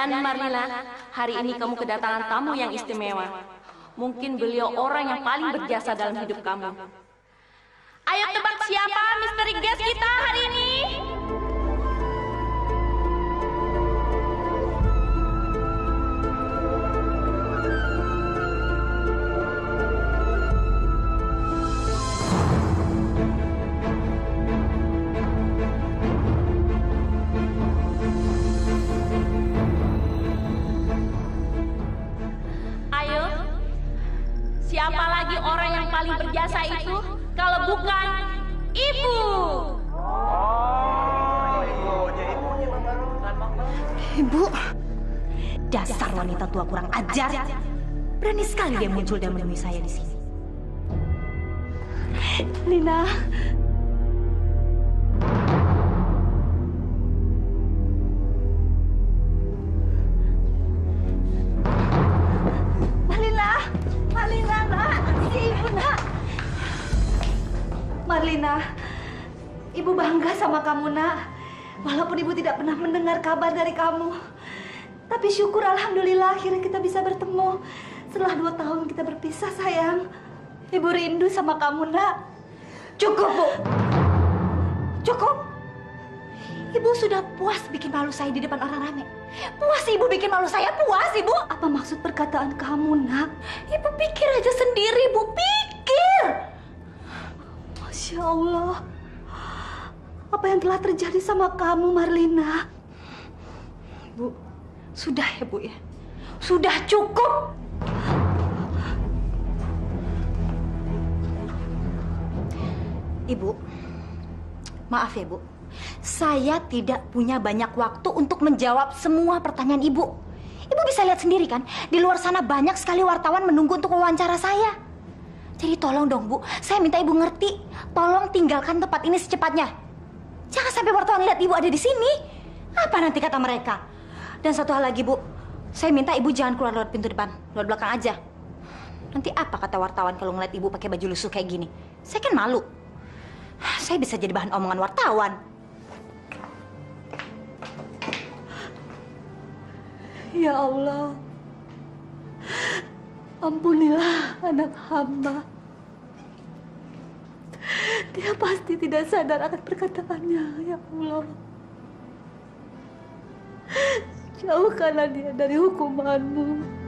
Dan Marlina, hari ini kamu kedatangan tamu yang istimewa. Mungkin beliau orang yang paling berjasa dalam hidup kamu. Ayo tebak siapa misteri guest kita hari ini? Siapa lagi orang yang paling berjasa itu kalau bukan Ibu? Ibu, dasar wanita tua kurang ajar. Berani sekali dia muncul dan menemui saya di sini. Lina. Marlina, Ibu bangga sama kamu, Nak. Walaupun Ibu tidak pernah mendengar kabar dari kamu. Tapi syukur alhamdulillah akhirnya kita bisa bertemu. Setelah 2 tahun kita berpisah, sayang. Ibu rindu sama kamu, Nak. Cukup, Bu. Cukup. Ibu sudah puas bikin malu saya di depan orang ramai. Puas Ibu bikin malu saya, puas Ibu. Apa maksud perkataan kamu, Nak? Ibu pikir aja sendiri, Bu. Pikir. Masya Allah, apa yang telah terjadi sama kamu, Marlina? Bu, sudah ya, Bu ya. Sudah cukup. Ibu, maaf ya, Bu. Saya tidak punya banyak waktu untuk menjawab semua pertanyaan Ibu. Ibu bisa lihat sendiri kan, di luar sana banyak sekali wartawan menunggu untuk wawancara saya. Jadi tolong dong, Bu, saya minta Ibu ngerti. Tolong tinggalkan tempat ini secepatnya. Jangan sampai wartawan lihat Ibu ada di sini. Apa nanti kata mereka? Dan satu hal lagi, Bu, saya minta Ibu jangan keluar lewat pintu depan, lewat belakang aja. Nanti apa kata wartawan kalau ngeliat Ibu pakai baju lusuh kayak gini? Saya kan malu. Saya bisa jadi bahan omongan wartawan. Ya Allah, ampunilah anak hamba. Dia pasti tidak sadar akan perkataannya, ya Allah. Jauhkanlah dia dari hukuman-Mu.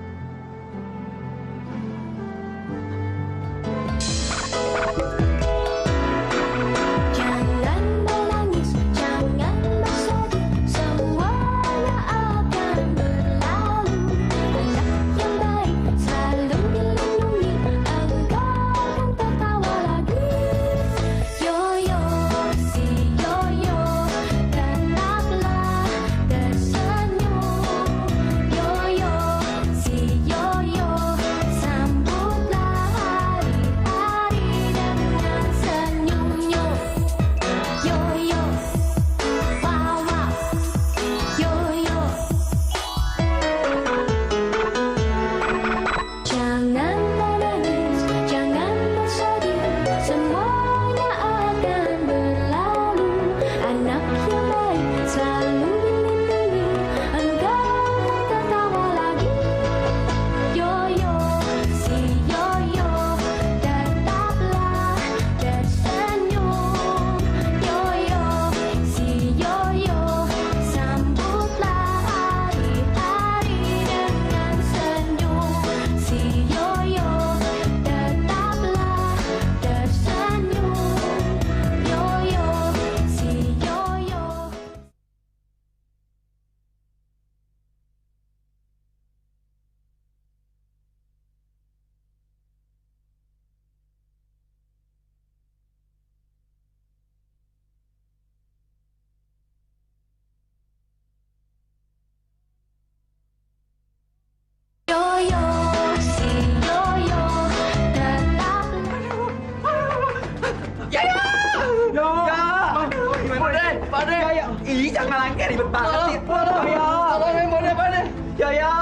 Ih, jangan langgar, ribet banget sih. Jaya, tolongin Bode, Bode. Jaya.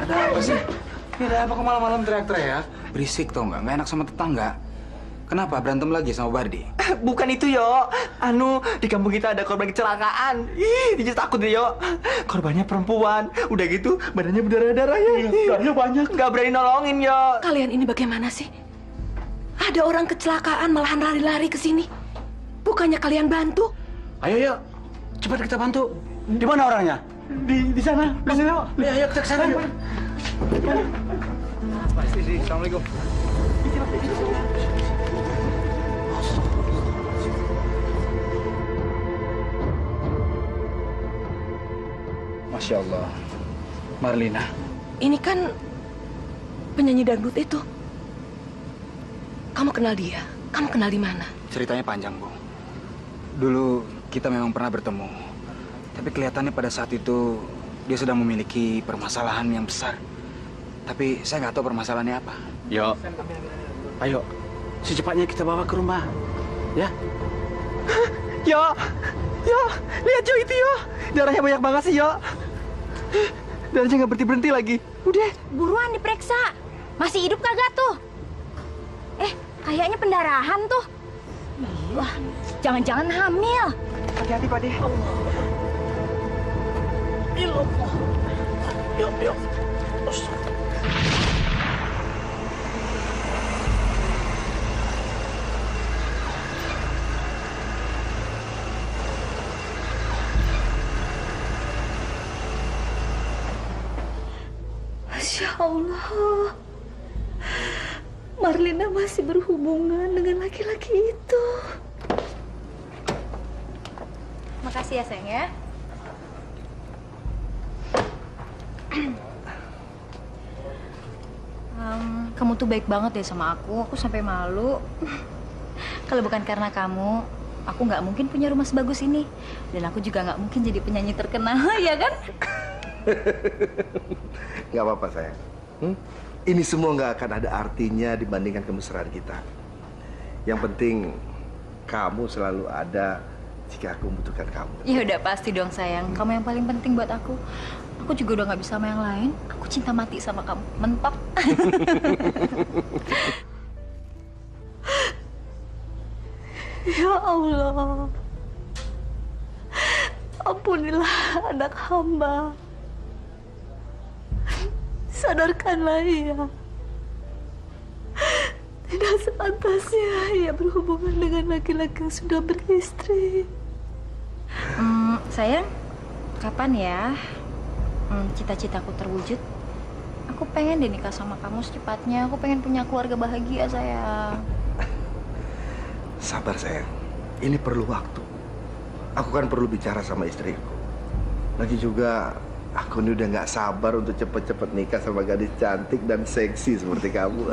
Ada apa sih? Ini ada apa kok malam-malam teriak-teriak? Berisik tau nggak enak sama tetangga. Kenapa berantem lagi sama Bardi? Bukan itu, Yo. Anu, di kampung kita ada korban kecelakaan. Ih, dia takut deh, Yo. Korbannya perempuan. Udah gitu, badannya berdarah-darah ya. Darahnya banyak. Nggak berani nolongin, Yo. Kalian ini bagaimana sih? Ada orang kecelakaan malahan lari-lari ke sini. Bukannya kalian bantu? Ayo, yuk. Cepat kita bantu. Di mana orangnya? Di sana. Di sana, Yo. Ayo, kita ke sana yuk. Assalamualaikum. Masya Allah. Marlina. Ini kan penyanyi dangdut itu. Kamu kenal dia? Kamu kenal di mana? Ceritanya panjang, Bu. Dulu kita memang pernah bertemu. Tapi kelihatannya pada saat itu dia sedang memiliki permasalahan yang besar. Tapi saya nggak tahu permasalahannya apa. Yuk. Ayo. Secepatnya kita bawa ke rumah. Ya. Yo. Yo, lihat Yo itu, Yo. Darahnya banyak banget sih, Yo. Darahnya nggak berhenti-berhenti lagi. Udah. Buruan diperiksa. Masih hidup kagak tuh? Kayaknya pendarahan tuh. Wah, jangan-jangan hamil. Hati-hati, Pak De. Yuk. Masya Allah. Marlina masih berhubungan dengan laki-laki itu. Makasih ya, sayang ya. Kamu tuh baik banget deh sama aku. Aku sampai malu. Kalau bukan karena kamu, aku nggak mungkin punya rumah sebagus ini. Dan aku juga nggak mungkin jadi penyanyi terkenal, ya kan? Nggak apa-apa, sayang. Ini semua nggak akan ada artinya dibandingkan kemesraan kita. Yang penting, kamu selalu ada jika aku membutuhkan kamu. Ya udah pasti dong, sayang. Kamu yang paling penting buat aku. Aku juga udah nggak bisa sama yang lain. Aku cinta mati sama kamu. Mentok. Ya Allah. Ampunilah anak hamba. Sadarkanlah ia. Tidak sepantasnya ia berhubungan dengan laki-laki yang sudah beristri. Sayang, kapan ya cita-citaku terwujud? Aku pengen deh nikah sama kamu secepatnya. Aku pengen punya keluarga bahagia, sayang. Sabar, sayang. Ini perlu waktu. Aku kan perlu bicara sama istriku. Lagi juga, aku ini udah nggak sabar untuk cepet-cepet nikah sama gadis cantik dan seksi seperti kamu.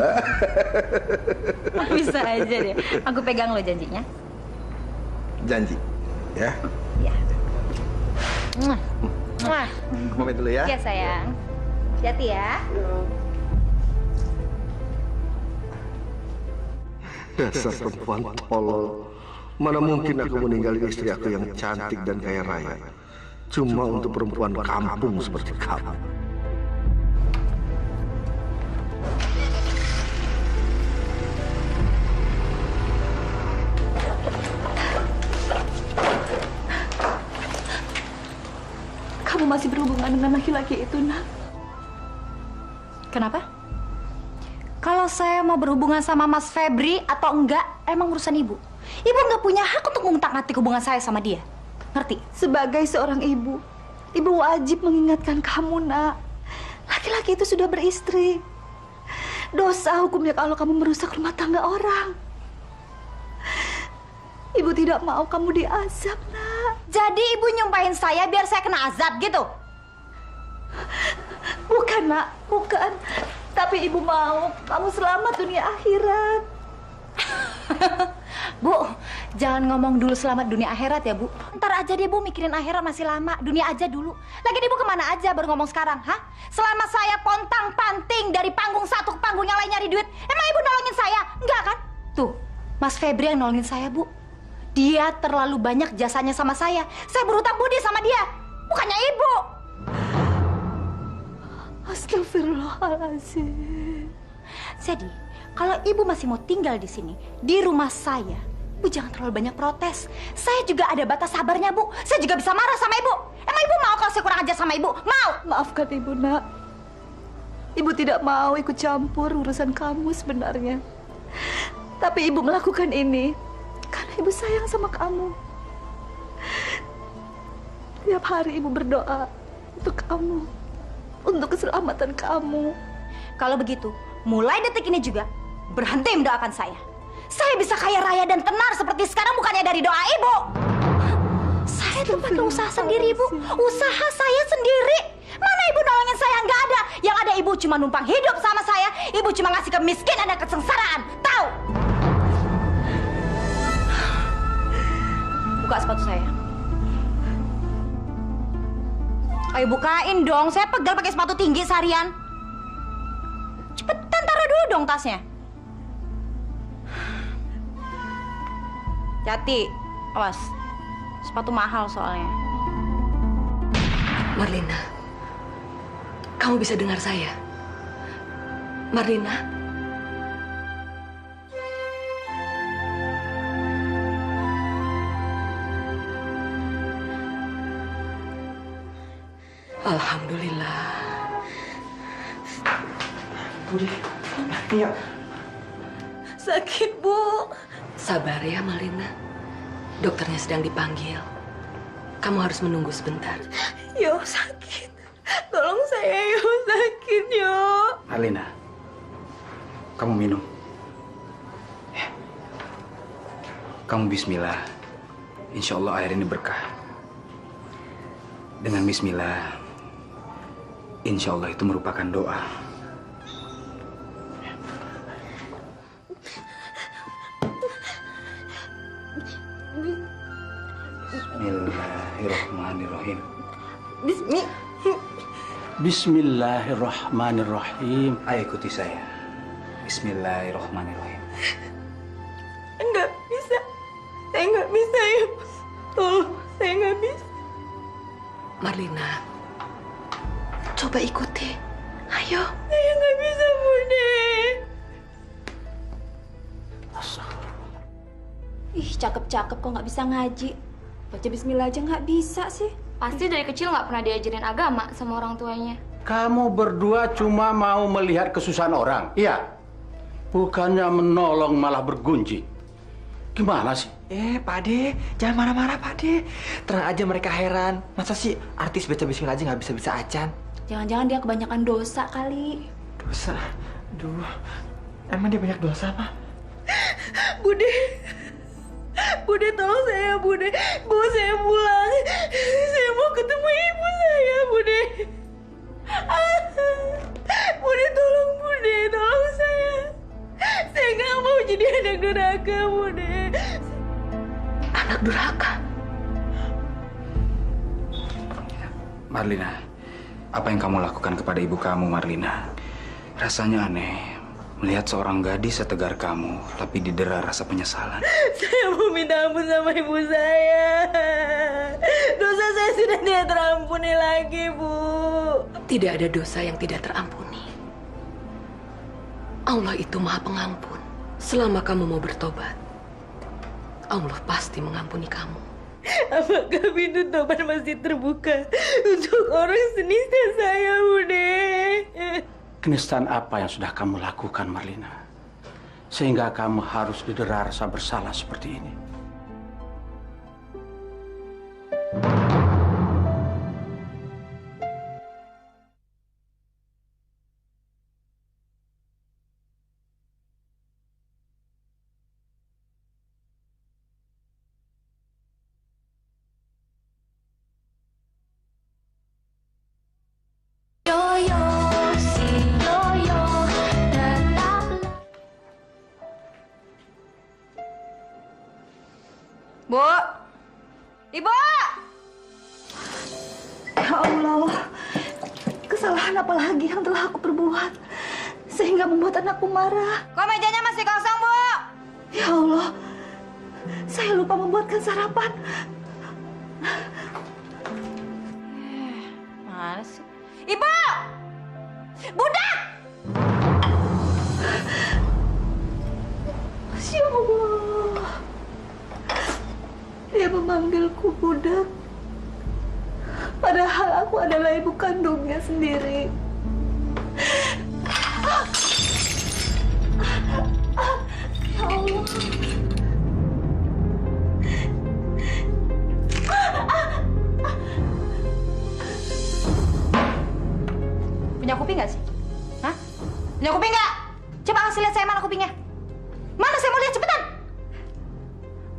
Bisa aja deh. Aku pegang lo janjinya. Janji, ya? Ya. Mwah. Aku pamit dulu ya. Oke, sayang. Hati-hati ya. Dasar perempuan tolol. Mana mungkin aku meninggalkan istri aku yang cantik dan kaya raya cuma untuk perempuan kampung seperti kamu. Kamu masih berhubungan dengan laki-laki itu, Nak? Kenapa? Kalau saya mau berhubungan sama Mas Febri atau enggak, emang urusan ibu. Ibu nggak punya hak untuk mengutak-atik hubungan saya sama dia. Ngerti? Sebagai seorang ibu, ibu wajib mengingatkan kamu, Nak. Laki-laki itu sudah beristri. Dosa hukumnya kalau kamu merusak rumah tangga orang. Ibu tidak mau kamu diazab, Nak. Jadi ibu nyumpahin saya biar saya kena azab gitu? Bukan, Nak. Bukan. Tapi ibu mau kamu selamat dunia akhirat. Bu, jangan ngomong dulu selamat dunia akhirat ya, Bu. Ntar aja deh, Bu, mikirin akhirat masih lama. Dunia aja dulu. Lagi ibu kemana aja baru ngomong sekarang, hah? Selama saya pontang-panting dari panggung satu ke panggung yang lain nyari duit, emang ibu nolongin saya? Enggak kan? Tuh, Mas Febri yang nolongin saya, Bu. Dia terlalu banyak jasanya sama saya. Saya berhutang budi sama dia. Bukannya ibu. Astagfirullahaladzim. Jadi, Kalau ibu masih mau tinggal di sini, di rumah saya, ibu jangan terlalu banyak protes. Saya juga ada batas sabarnya, Bu. Saya juga bisa marah sama ibu. Emang ibu mau kalau saya kurang ajar sama ibu? Mau? Maafkan ibu, Nak. Ibu tidak mau ikut campur urusan kamu sebenarnya. Tapi ibu melakukan ini karena ibu sayang sama kamu. Tiap hari ibu berdoa untuk kamu, untuk keselamatan kamu. Kalau begitu, mulai detik ini juga berhenti mendoakan saya. Saya bisa kaya raya dan tenar seperti sekarang bukannya dari doa ibu. Saya tuh pakai usaha sendiri, Bu. Usaha saya sendiri. Mana ibu nolongin saya? Nggak ada. Yang ada ibu cuma numpang hidup sama saya. Ibu cuma ngasih kemiskinan dan kesengsaraan. Tahu? Buka sepatu saya. Ayo bukain dong. Saya pegal pakai sepatu tinggi seharian. Cepetan taruh dulu dong tasnya. Jati, awas. Sepatu mahal soalnya. Marlina, kamu bisa dengar saya? Marlina? Alhamdulillah. Budi, iya. Sakit, Bu. Sabar ya, Marlina. Dokternya sedang dipanggil. Kamu harus menunggu sebentar. Yo, sakit. Tolong saya, Yo, sakit, Yo. Marlina, kamu minum. Ya. Kamu bismillah. Insya Allah air ini berkah. Dengan bismillah, insya Allah itu merupakan doa. Bismillahirrahmanirrahim. Bismillahirrahmanirrahim. Ayo ikuti saya. Bismillahirrahmanirrahim. Enggak bisa. Saya nggak bisa, Yo. Tolong, saya nggak bisa. Marlina, coba ikuti. Ayo. Saya nggak bisa, Bude. Ih, cakep-cakep kok nggak bisa ngaji. Baca bismillah aja nggak bisa sih. Pasti dari kecil nggak pernah diajarin agama sama orang tuanya. Kamu berdua cuma mau melihat kesusahan orang, iya? Bukannya menolong malah bergunjing. Gimana sih? Pak De, jangan marah-marah, Pak De. Tenang aja, mereka heran. Masa sih artis baca bismillah aja nggak bisa-bisa acan? Jangan-jangan dia kebanyakan dosa kali. Dosa? Aduh, emang dia banyak dosa, apa? Bude. Bude, tolong saya, Bude. Bawa saya pulang. Saya mau ketemu ibu saya, Bude. Bude, tolong, Bude. Tolong saya. Saya nggak mau jadi anak durhaka, Bude. Anak durhaka? Marlina, apa yang kamu lakukan kepada ibu kamu, Marlina? Rasanya aneh melihat seorang gadis setegar kamu, tapi didera rasa penyesalan. Saya mau minta ampun sama ibu saya. Dosa saya sudah tidak terampuni lagi, Bu. Tidak ada dosa yang tidak terampuni. Allah itu Maha Pengampun. Selama kamu mau bertobat, Allah pasti mengampuni kamu. Apakah pintu tobat masih terbuka untuk orang senisnya saya, Bude? Kenistaan apa yang sudah kamu lakukan, Marlina? Sehingga kamu harus didera rasa bersalah seperti ini. Bu! Ibu! Ya Allah, kesalahan apa lagi yang telah aku perbuat sehingga membuat anakku marah? Kok mejanya masih kosong, Bu? Ya Allah, saya lupa membuatkan sarapan. Mana sih? Ibu! Budak! memanggilku budak. Padahal aku adalah ibu kandungnya sendiri. Ya Allah. Punya kuping nggak sih? Hah? Punya kuping nggak? Coba kasih lihat saya mana kupingnya. Mana saya mau lihat cepetan.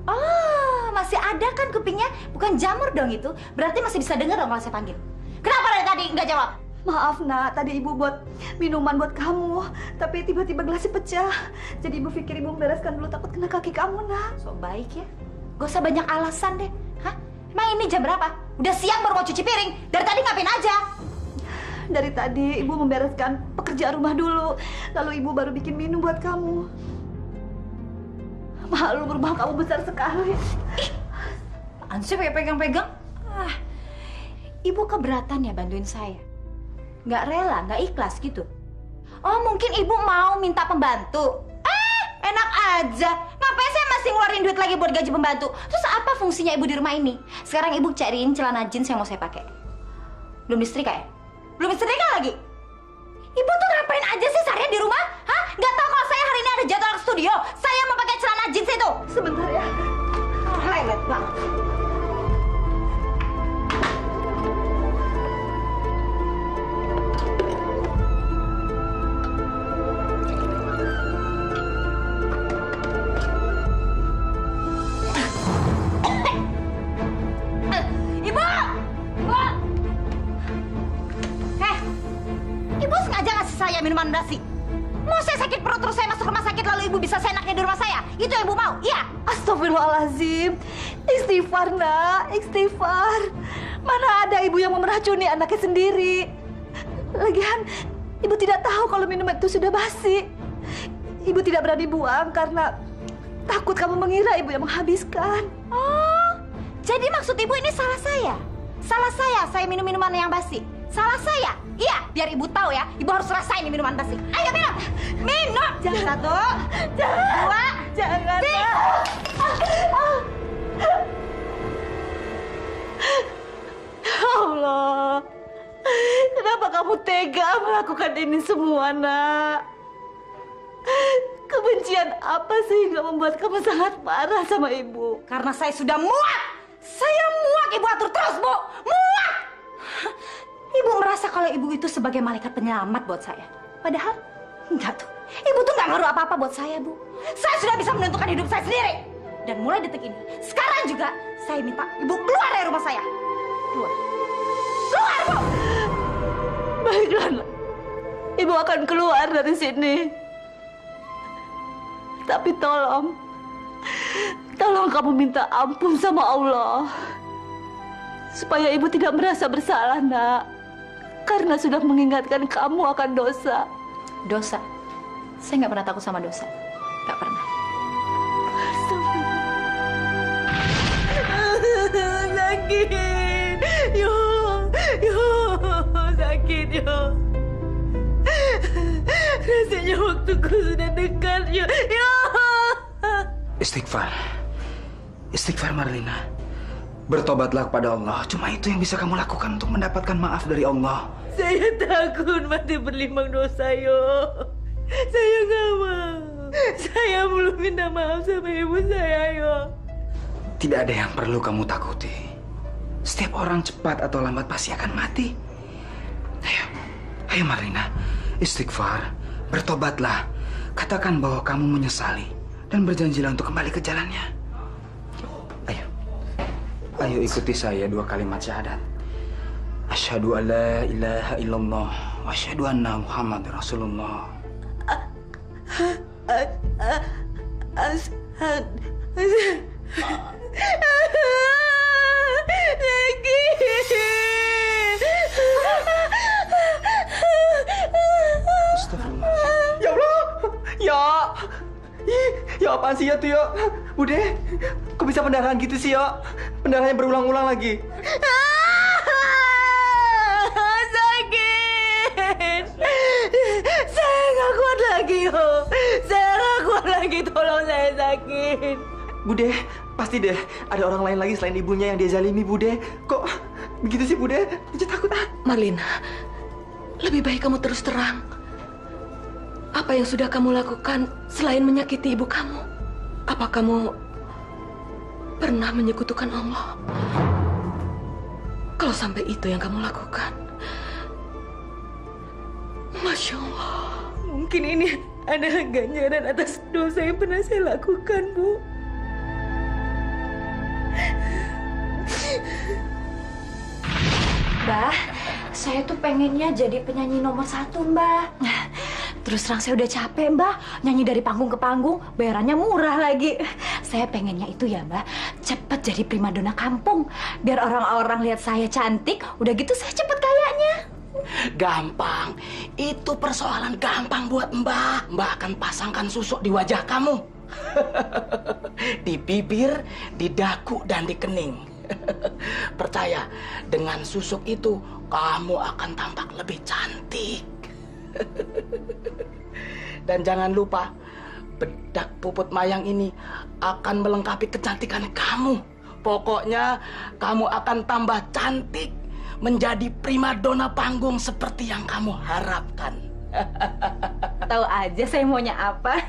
Oh, masih ada kan kupingnya? Bukan jamur dong itu. Berarti masih bisa dengar dong kalau saya panggil. Kenapa dari tadi nggak jawab? Maaf nak, tadi ibu buat minuman buat kamu, tapi tiba-tiba gelasnya pecah. Jadi ibu pikir ibu membereskan dulu, takut kena kaki kamu nak. So baik ya. Gak usah banyak alasan deh. Hah? Emang ini jam berapa? Udah siang baru mau cuci piring. Dari tadi ngapain aja? Dari tadi ibu membereskan pekerjaan rumah dulu, lalu ibu baru bikin minum buat kamu. Malu, rumah kamu besar sekali. Apaan sih pegang-pegang? Ah, ibu keberatan ya bantuin saya? Nggak rela, nggak ikhlas gitu? Oh mungkin ibu mau minta pembantu? Enak aja. Ngapain saya masih ngeluarin duit lagi buat gaji pembantu? Terus apa fungsinya ibu di rumah ini? Sekarang ibu cariin celana jeans yang mau saya pakai. Belum disetrika ya? Belum disetrika lagi? Ibu tuh ngapain aja sih seharian di rumah? Hah? Nggak tahu kalau saya hari ini ada jadwal ke studio? Saya mau pakai celana jeans itu. Sebentar ya. Lelet banget. Minuman basi. Mau saya sakit perut terus saya masuk rumah sakit lalu ibu bisa seenaknya di rumah saya? Itu yang ibu mau? Iya. Astagfirullahaladzim. Istighfar nak, istighfar. Mana ada ibu yang mau meracuni anaknya sendiri. Lagian ibu tidak tahu kalau minuman itu sudah basi. Ibu tidak berani buang karena takut kamu mengira ibu yang menghabiskan. Oh, jadi maksud ibu ini salah saya? Salah saya minum minuman yang basi? Salah saya? Iya, biar ibu tahu ya, ibu harus rasain ini minuman basi. Ayo minum! Minum! Jangan. Satu, Jangan. dua, Jangan. tiga. Allah, kenapa kamu tega melakukan ini semua, nak? Kebencian apa sih yang membuat kamu sangat marah sama ibu? Karena saya sudah muak! Saya muak ibu atur terus, Bu! Muak! Ibu merasa kalau ibu itu sebagai malaikat penyelamat buat saya. Padahal, enggak tuh. Ibu tuh nggak ngaruh apa-apa buat saya, Bu. Saya sudah bisa menentukan hidup saya sendiri. Dan mulai detik ini, sekarang juga, saya minta ibu keluar dari rumah saya. Keluar. Keluar, Bu! Baiklah, nak. Ibu akan keluar dari sini. Tapi tolong kamu minta ampun sama Allah. Supaya ibu tidak merasa bersalah, nak. Karena sudah mengingatkan kamu akan dosa. Dosa? Saya nggak pernah takut sama dosa. Nggak pernah. Sakit. Yo, sakit, yo. Rasanya waktuku sudah dekat, yo. Istighfar. Istighfar, Marlina. Bertobatlah kepada Allah. Cuma itu yang bisa kamu lakukan untuk mendapatkan maaf dari Allah. Saya takut mati berlimpah dosa, yo. Saya nggak mau. Saya belum minta maaf sama ibu saya, yo. Tidak ada yang perlu kamu takuti. Setiap orang cepat atau lambat pasti akan mati. Ayo Marlina, istighfar, bertobatlah. Katakan bahwa kamu menyesali dan berjanjilah untuk kembali ke jalannya. Ayo ikuti saya 2 kalimat syahadat. Asyhadu an la ilaha illallah wa asyhadu anna Muhammad Rasulullah. Ya Allah, ya, ya apaan sih ya tuh ya, Bude? Kok bisa pendarahan gitu sih ya? Pendarahan yang berulang-ulang lagi. Sakit. Saya nggak kuat lagi, yo. Saya nggak kuat lagi. Tolong saya sakit. Bude, pasti deh ada orang lain lagi selain ibunya yang dia zalimi, Bude. Kok begitu sih, Bude? Ica takut ah. Marlina, lebih baik kamu terus terang. Apa yang sudah kamu lakukan selain menyakiti ibu kamu? Apa kamu pernah menyekutukan Allah? Kalau sampai itu yang kamu lakukan, Masya Allah, mungkin ini adalah ganjaran atas dosa yang pernah saya lakukan, Bu. Mbah, saya tuh pengennya jadi penyanyi nomor 1, Mbah. Terus terang saya udah capek, Mbah. Nyanyi dari panggung ke panggung, bayarannya murah lagi. Saya pengennya itu ya, Mbah, cepet jadi primadona kampung. Biar orang-orang lihat saya cantik, udah gitu saya cepet kayanya. Gampang. Itu persoalan gampang buat Mbak. Mbak akan pasangkan susuk di wajah kamu. Di bibir, di dagu, dan di kening. Percaya, dengan susuk itu kamu akan tampak lebih cantik. Dan jangan lupa, bedak puput mayang ini akan melengkapi kecantikan kamu. Pokoknya kamu akan tambah cantik, menjadi primadona panggung seperti yang kamu harapkan. Tahu aja saya maunya apa.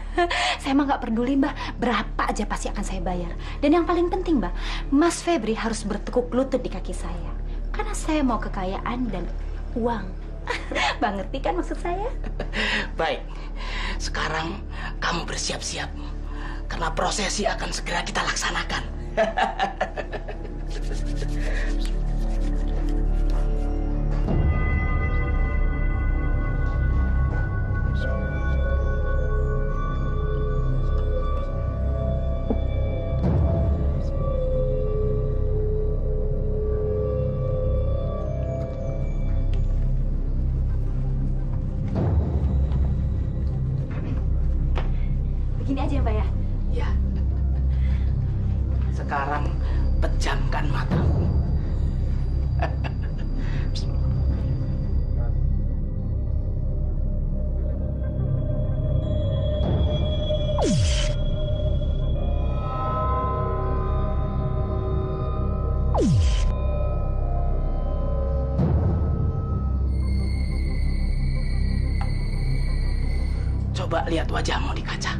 Saya mah nggak peduli, Mbah. Berapa aja pasti akan saya bayar. Dan yang paling penting, Mbah, Mas Febri harus bertekuk lutut di kaki saya. Karena saya mau kekayaan dan uang. Bang, ngerti kan maksud saya? Baik, sekarang kamu bersiap-siap. Karena prosesi akan segera kita laksanakan. Begini aja, Mbak ya? Ya. Sekarang pejamkan matamu. Coba lihat wajahmu di kaca.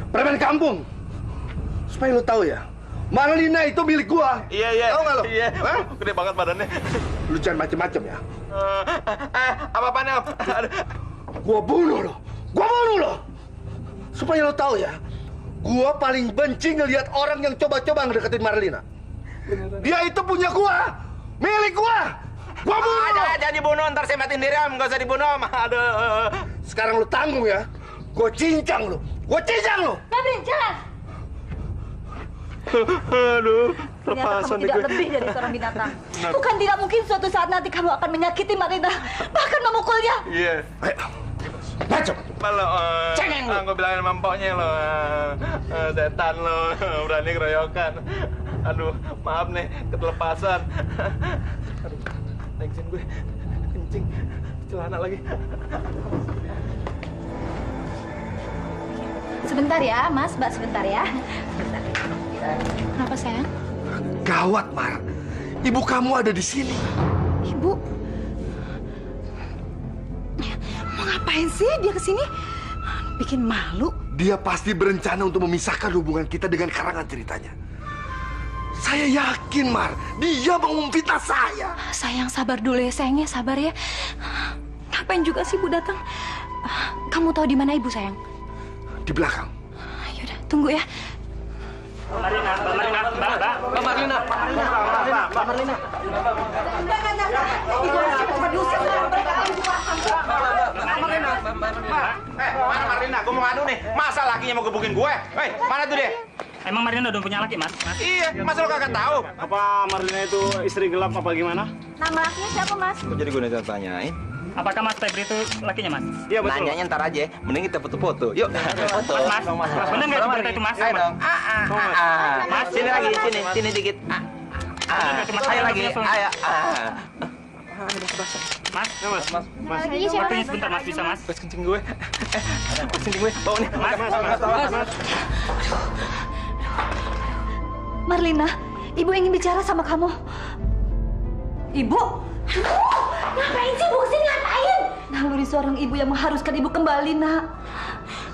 Preman kampung. Supaya lu tahu ya, Marlina itu milik gua. Iya. Tahu nggak lu? Iya. Hah? Gede banget badannya. Lu jangan macem-macem ya. Apa-apaan, Om? Gua bunuh lo. Supaya lo tahu ya, gua paling benci ngelihat orang yang coba-coba ngedeketin Marlina. Dia itu punya gua. Milik gua! Gua bunuh! Jangan dibunuh, ntar saya matiin diri om. Nggak usah dibunuh om. Aduh. Sekarang lu tanggung ya. Gua cincang lu. Gua cincang lu! Febri, jalan! Aduh, Ternyata kamu tidak lebih dari seorang binatang. Bukan tidak mungkin suatu saat nanti kamu akan menyakiti Marlina, bahkan memukulnya. Iya. Baca! Lo, Cengeng lu. gue bilangin sama mpoknya lo, setan lo, berani keroyokan. Aduh, maaf nih, ketelepasan. Aduh, naikin gue, kencing, celana lagi. Sebentar ya, Mas, Mbak, sebentar ya. Sebentar. Kenapa, sayang? Gawat, Mar. Ibu kamu ada di sini. Ibu? Mau ngapain sih dia kesini? Bikin malu. Dia pasti berencana untuk memisahkan hubungan kita dengan karangan ceritanya. Saya yakin, Mar. Dia mau memfitnah saya. Sayang, sabar dulu ya, sayangnya, sabar ya. Ngapain juga sih Ibu datang? Kamu tahu di mana Ibu, sayang? Di belakang. Yaudah, tunggu ya. Mbak Marlina. Mana Marlina? Gue mau ngadu nih. Masa lakinya mau gebukin gue? Hei, mana tuh dia? Emang Marlina udah punya laki, Mas? Iya, masa lo kagak tahu? Apa Marlina itu istri gelap apa gimana? Nama lakinya siapa, Mas? Kok jadi gue tanyain? Apakah Mas Febri itu lakinya, Mas? Iya betul. Nanyanya ntar aja. Mending kita foto-foto. Yuk. Foto. Mas, bener nggak sih berita itu, Mas? Ayo dong. Mas, sini lagi, sini dikit. Ayo lagi. Ayo. Mas, Mas. Lakinya siapa? Waktunya sebentar, Mas. Bisa, Mas? Pas kencing gue. Pas kencing gue. Bawa nih. Mas. Marlina, Ibu ingin bicara sama kamu. Ibu? Ngapain sih Ibu kesini, ngapain? Naluri seorang ibu yang mengharuskan Ibu kembali, Nak.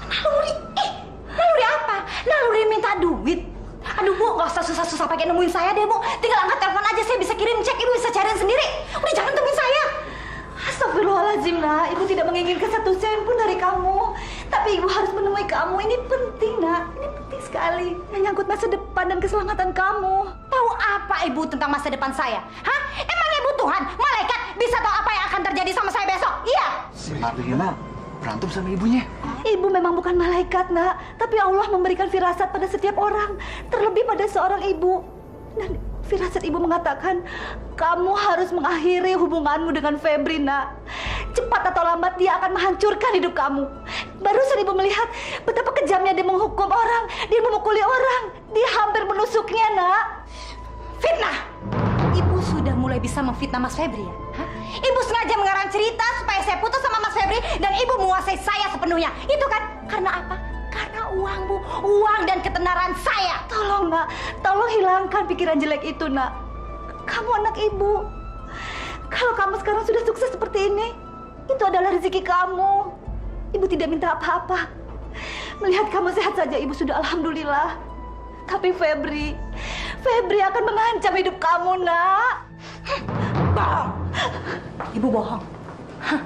Naluri? Naluri apa? Naluri minta duit. Aduh Bu, gak usah susah-susah pakai nemuin saya deh Bu. Tinggal angkat telepon aja, saya bisa kirim cek, Ibu bisa cariin sendiri. Udah jangan temuin saya. Astagfirullahaladzim, Nak. Ibu tidak menginginkan satu sen pun dari kamu. Tapi Ibu harus menemui kamu. Ini penting, Nak. Ini penting sekali. Menyangkut masa depan dan keselamatan kamu. Tahu apa Ibu tentang masa depan saya? Hah? Emang Ibu Tuhan, malaikat, bisa tahu apa yang akan terjadi sama saya besok? Iya? Si Marlina berantem sama ibunya. Ibu memang bukan malaikat, Nak. Tapi Allah memberikan firasat pada setiap orang. Terlebih pada seorang ibu. Dan firasat Ibu mengatakan, kamu harus mengakhiri hubunganmu dengan Febri, Nak. Cepat atau lambat dia akan menghancurkan hidup kamu. Barusan Ibu melihat betapa kejamnya dia menghukum orang. Dia memukuli orang. Dia hampir menusuknya, Nak. Fitnah! Ibu sudah mulai bisa memfitnah Mas Febri ya? Hah? Ibu sengaja mengarang cerita supaya saya putus sama Mas Febri dan Ibu menguasai saya sepenuhnya. Itu kan karena apa? Karena uang, Bu. Uang dan ketenaran saya. Tolong, Nak. Tolong hilangkan pikiran jelek itu, Nak. Kamu anak Ibu. Kalau kamu sekarang sudah sukses seperti ini, itu adalah rezeki kamu. Ibu tidak minta apa-apa. Melihat kamu sehat saja, Ibu sudah alhamdulillah. Tapi Febri akan mengancam hidup kamu, Nak. Bohong. Ibu bohong. Hah.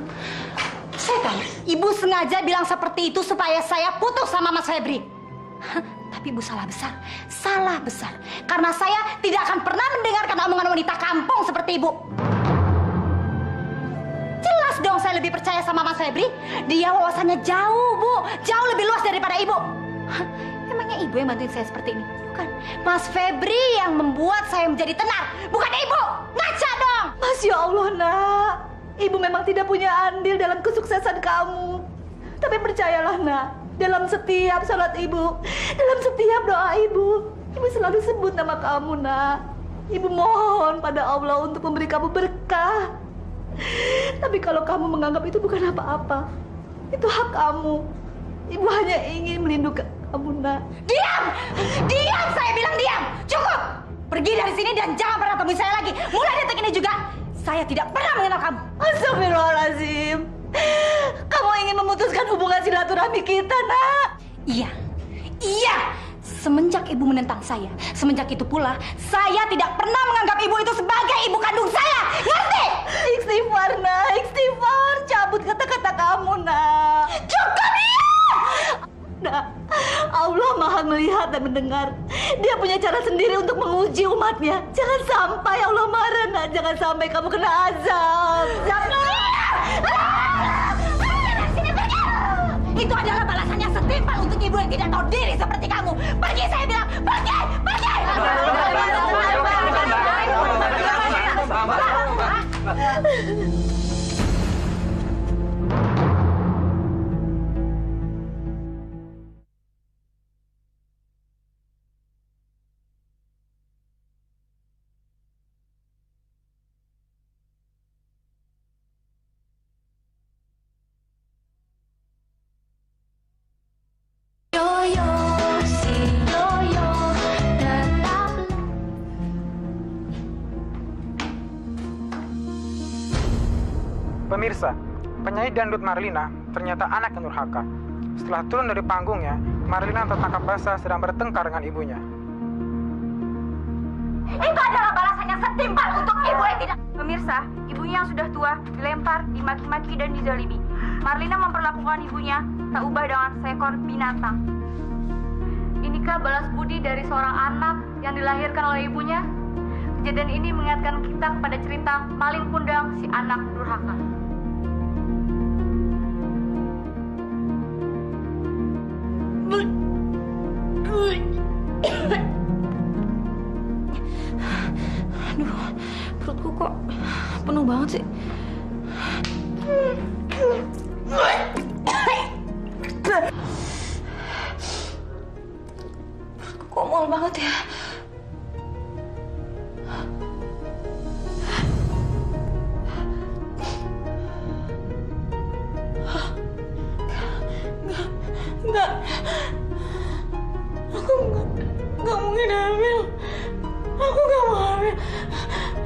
Saya tahu, Ibu sengaja bilang seperti itu supaya saya putus sama Mas Febri. Hah, tapi Ibu salah besar. Salah besar. Karena saya tidak akan pernah mendengarkan omongan wanita kampung seperti Ibu. Jelas dong saya lebih percaya sama Mas Febri. Dia wawasannya jauh, Bu. Jauh lebih luas daripada Ibu. Hah, emangnya Ibu yang bantuin saya seperti ini? Bukan. Mas Febri yang membuat saya menjadi tenar. Bukan Ibu. Ngaca dong. Masya Allah, Nak. Ibu memang tidak punya andil dalam kesuksesan kamu. Tapi percayalah, Nak. Dalam setiap salat Ibu, dalam setiap doa Ibu selalu sebut nama kamu, Nak. Ibu mohon pada Allah untuk memberi kamu berkah. Tapi kalau kamu menganggap itu bukan apa-apa, itu hak kamu. Ibu hanya ingin melindungi kamu, Nak. Diam! Diam! Saya bilang diam! Cukup! Pergi dari sini dan jangan pernah temui saya lagi. Mulai detik ini juga, saya tidak pernah mengenal kamu. Astagfirullahaladzim. Kamu ingin memutuskan hubungan silaturahmi kita, Nak? Iya. Iya! Semenjak Ibu menentang saya, semenjak itu pula, saya tidak pernah menganggap Ibu itu sebagai ibu kandung saya. Ngerti? Istighfar, Nak. Istighfar. Cabut kata-kata kamu, Nak. Cukup, iya! Nah, Allah Maha melihat dan mendengar. Dia punya cara sendiri untuk menguji umatnya. Jangan sampai Allah marah, nak. Jangan sampai kamu kena azab. Itu adalah balasannya setimpal untuk ibu yang tidak tahu diri seperti kamu. Pergi, saya bilang. Pergi! Pergi! Pemirsa, penyanyi dangdut Marlina ternyata anak yang durhaka. Setelah turun dari panggungnya, Marlina tertangkap basah sedang bertengkar dengan ibunya. Itu adalah balasannya setimpal untuk ibu yang tidak... Pemirsa, ibunya yang sudah tua dilempar, dimaki-maki, dan dizalimi. Marlina memperlakukan ibunya tak ubah dengan seekor binatang. Inikah balas budi dari seorang anak yang dilahirkan oleh ibunya? Kejadian ini mengingatkan kita kepada cerita maling kundang si anak durhaka. Aduh, perutku kok penuh banget sih. Perutku kok mual banget ya. Enggak. Aku enggak mungkin hamil. Aku enggak mau hamil.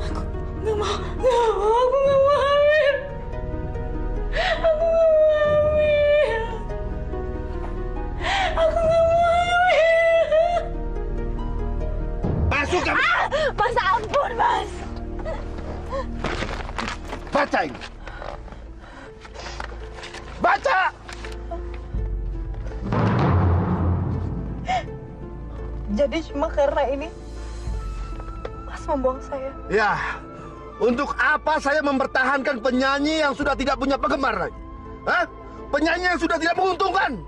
Aku enggak mau hamil. Aku enggak mau hamil. Aku enggak mau hamil. Masuk kamu. Mas, ampun, Mas. Baca ini. Baca. Jadi cuma karena ini Mas membuang saya. Ya, untuk apa saya mempertahankan penyanyi yang sudah tidak punya penggemar lagi? Hah? Penyanyi yang sudah tidak menguntungkan.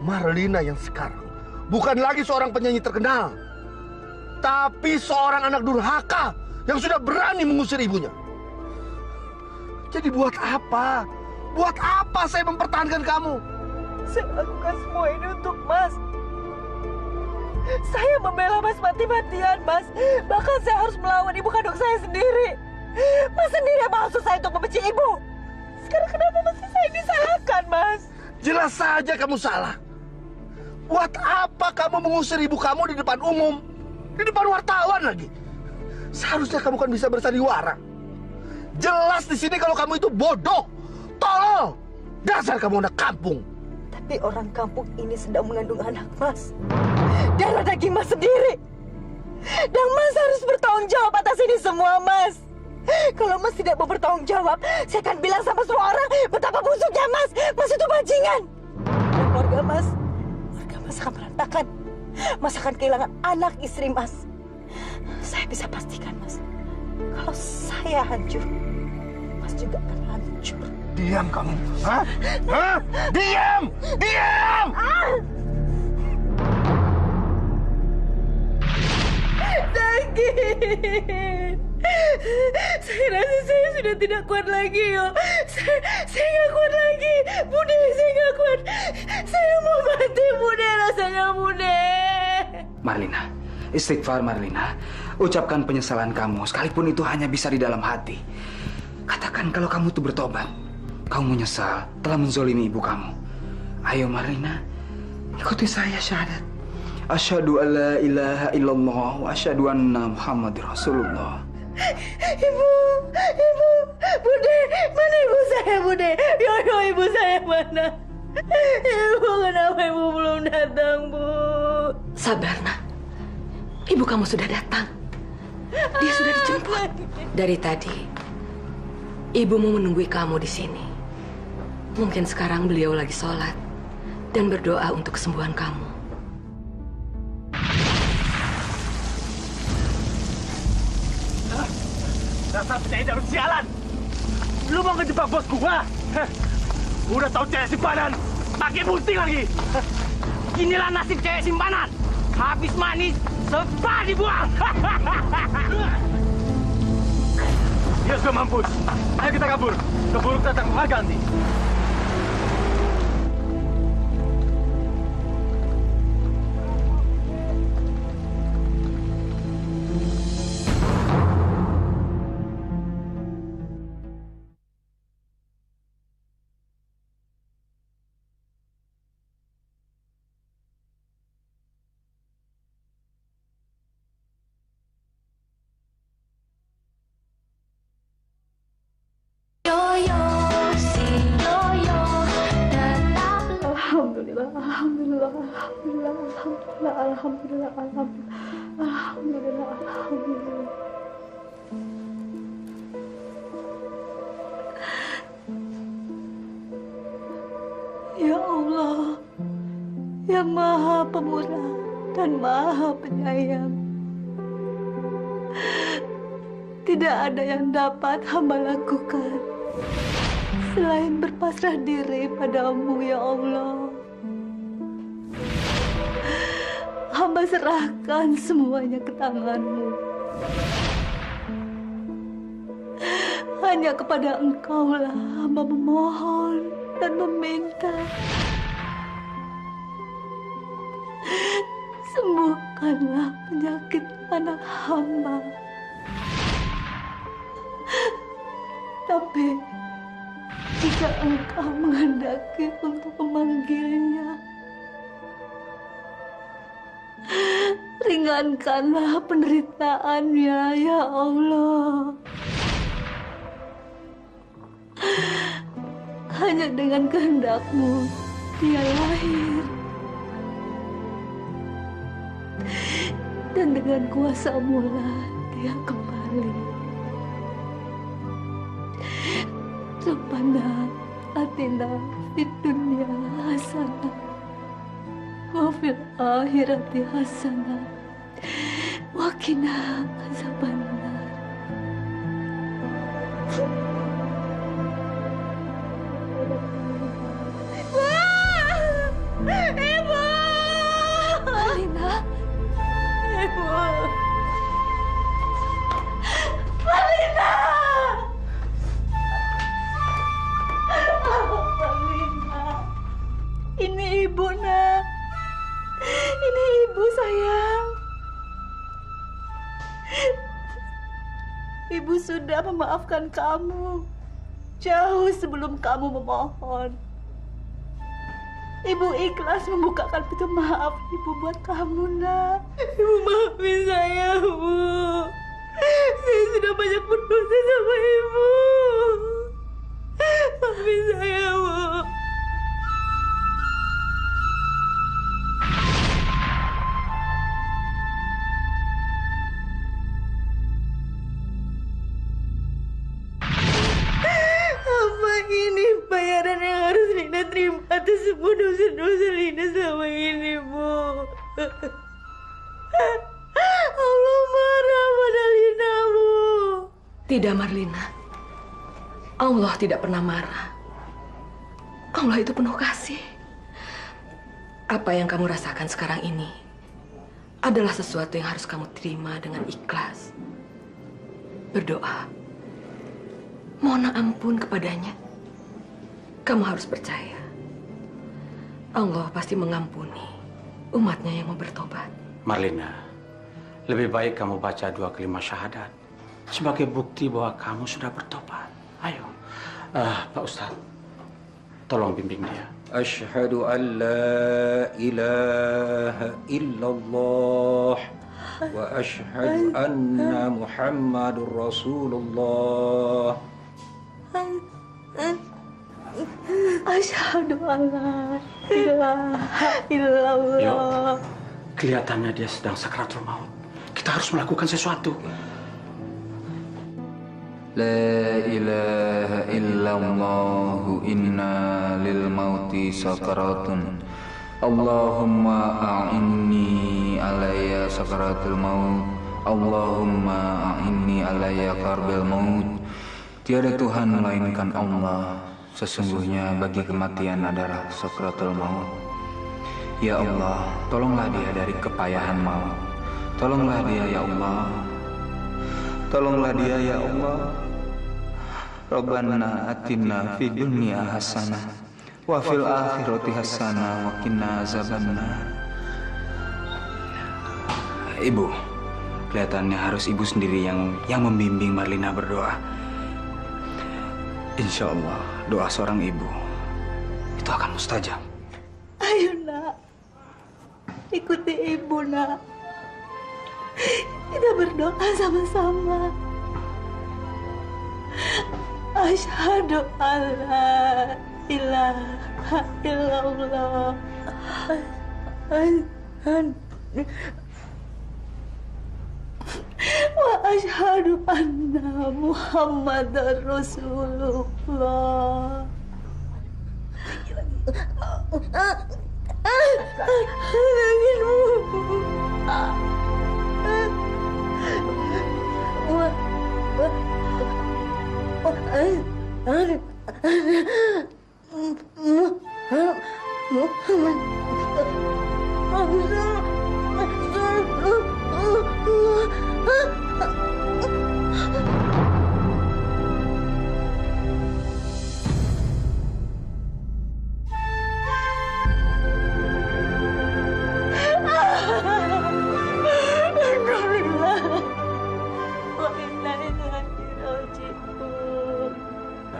Marlina yang sekarang bukan lagi seorang penyanyi terkenal, tapi seorang anak durhaka yang sudah berani mengusir ibunya. Jadi buat apa? Buat apa saya mempertahankan kamu? Saya lakukan semua ini untuk Mas. Saya membela Mas mati-matian, Mas. Bahkan saya harus melawan ibu kandung saya sendiri. Mas sendiri yang maksud saya untuk membenci ibu. Sekarang kenapa masih saya disalahkan, Mas? Jelas saja kamu salah. Buat apa kamu mengusir ibu kamu di depan umum? Di depan wartawan lagi. Seharusnya kamu kan bisa bersandiwara. Jelas di sini kalau kamu itu bodoh, tolol. Dasar kamu anak kampung. Tapi orang kampung ini sedang mengandung anak Mas. Darah daging Mas sendiri. Dan Mas harus bertanggung jawab atas ini semua, Mas. Kalau Mas tidak mau bertanggung jawab, saya akan bilang sama semua orang betapa busuknya Mas. Mas itu bajingan. Dan keluarga Mas akan berantakan. Mas akan kehilangan anak istri Mas. Saya bisa pastikan, Mas. Kalau saya hancur, Mas juga akan hancur. Diam kamu. Hah? Hah? Diam! Diam! Sakit. Saya rasa saya sudah tidak kuat lagi, yo. Saya nggak kuat lagi. Bude, saya nggak kuat. Saya mau mati, Bude. Rasanya, Bude. Marlina, istighfar Marlina. Ucapkan penyesalan kamu, sekalipun itu hanya bisa di dalam hati. Katakan kalau kamu tuh bertobat. Kamu menyesal telah menzolimi ibu kamu. Ayo Marlina, ikuti saya syahadat. Asyhadu an la ilaha illallah wa asyhadu anna Muhammadur Rasulullah. Ibu, Bude, mana ibu saya, Bude? Yo, ibu saya mana? Ibu, kenapa ibu belum datang, Bu? Sabar, nak. Ibu kamu sudah datang. Dia sudah dijemput. Dari tadi, ibumu menunggui kamu di sini. Mungkin sekarang beliau lagi sholat dan berdoa untuk kesembuhan kamu. Dasar penyanyi dangdut sialan. Lu mau ngejebak bos gua? Udah tahu cewek simpanan, pakai bunting lagi. Inilah nasib cewek simpanan. Habis manis, sepah dibuang. Dia sudah mampus. Ayo kita kabur. Keburu kita tangkap harga nanti. Alhamdulillah. Ya Allah, yang Maha Pemurah dan Maha Penyayang, tidak ada yang dapat hamba lakukan selain berpasrah diri padamu, ya Allah. Hamba serahkan semuanya ke tangan-Mu. Hanya kepada Engkaulah hamba memohon dan meminta. Sembuhkanlah penyakit anak hamba. Tapi jika Engkau menghendaki untuk memanggilnya, ringankanlah penderitaannya, ya Allah. Hanya dengan kehendak-Mu dia lahir, dan dengan kuasa-Mu lah dia kembali. Rabbana atina fid dunya hasanah wa fil akhirati hasanah wa qina azabannar. Ibu! Marlina! Ibu! Marlina! Marlina! Ini Ibu, Nak. Ini Ibu, sayang. Ibu sudah memaafkan kamu jauh sebelum kamu memohon. Ibu ikhlas membukakan pintu maaf Ibu buat kamu, Nak. Ibu maafin saya, Bu. Saya sudah banyak berdosa sama Ibu. Maafin saya, Bu. Apa ini bayaran yang harus Rina terima atas semua dosa-dosa Rina sama ini, Bu? Allah marah pada Rina, Bu. Tidak, Marlina. Allah tidak pernah marah. Allah itu penuh kasih. Apa yang kamu rasakan sekarang ini adalah sesuatu yang harus kamu terima dengan ikhlas. Berdoa. Mohon ampun kepadanya. Kamu harus percaya. Allah pasti mengampuni umatnya yang mau bertobat. Marlina, lebih baik kamu baca 2 kalimat syahadat sebagai bukti bahwa kamu sudah bertobat. Ayo, Pak Ustadz, tolong bimbing dia. Asyhadu an la ilaha illallah wa asyhadu anna Muhammadur Rasulullah. Asyhadu an la ilaha illallah. Yuk, kelihatannya dia sedang sakaratul maut. Kita harus melakukan sesuatu. La ilaha illallah inna lil mauti sakaratun. Allahumma a'inni alayya sakaratul maut Allahumma a'inni alayya karbil maut. Tiada Tuhan melainkan Allah. Sesungguhnya bagi kematian adalah sakratul maut. Ya Allah, tolonglah dia dari kepayahan maut. Tolonglah dia ya Allah. Tolonglah dia ya Allah. Rabbana atina fid dunya hasanah wa fil akhirati hasanah wa qina azabannar. Ibu, kelihatannya harus ibu sendiri yang membimbing Marlina berdoa. Insya Allah, doa seorang ibu itu akan mustajab. Ayo nak, ikuti ibu nak. Kita berdoa sama-sama. Asyhadu alla ilaha illallah. Wa asyhadu anna Muhammadar Rasulullah.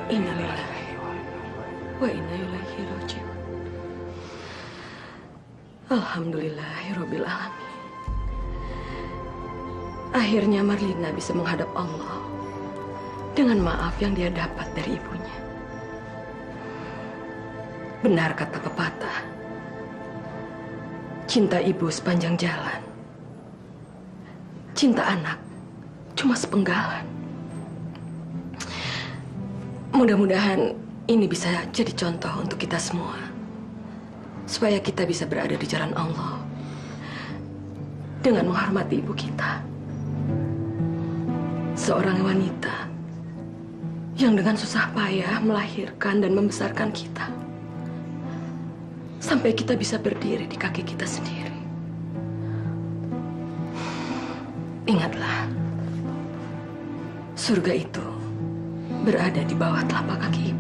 Innalillahi wa inna ilaihi raji'un. Alhamdulillahirabbil alamin. Akhirnya Marlina bisa menghadap Allah dengan maaf yang dia dapat dari ibunya. Benar kata pepatah, cinta ibu sepanjang jalan, cinta anak cuma sepenggalan. Mudah-mudahan ini bisa jadi contoh untuk kita semua, supaya kita bisa berada di jalan Allah dengan menghormati ibu kita. Seorang wanita yang dengan susah payah melahirkan dan membesarkan kita, sampai kita bisa berdiri di kaki kita sendiri. Ingatlah, surga itu berada di bawah telapak kaki ibu.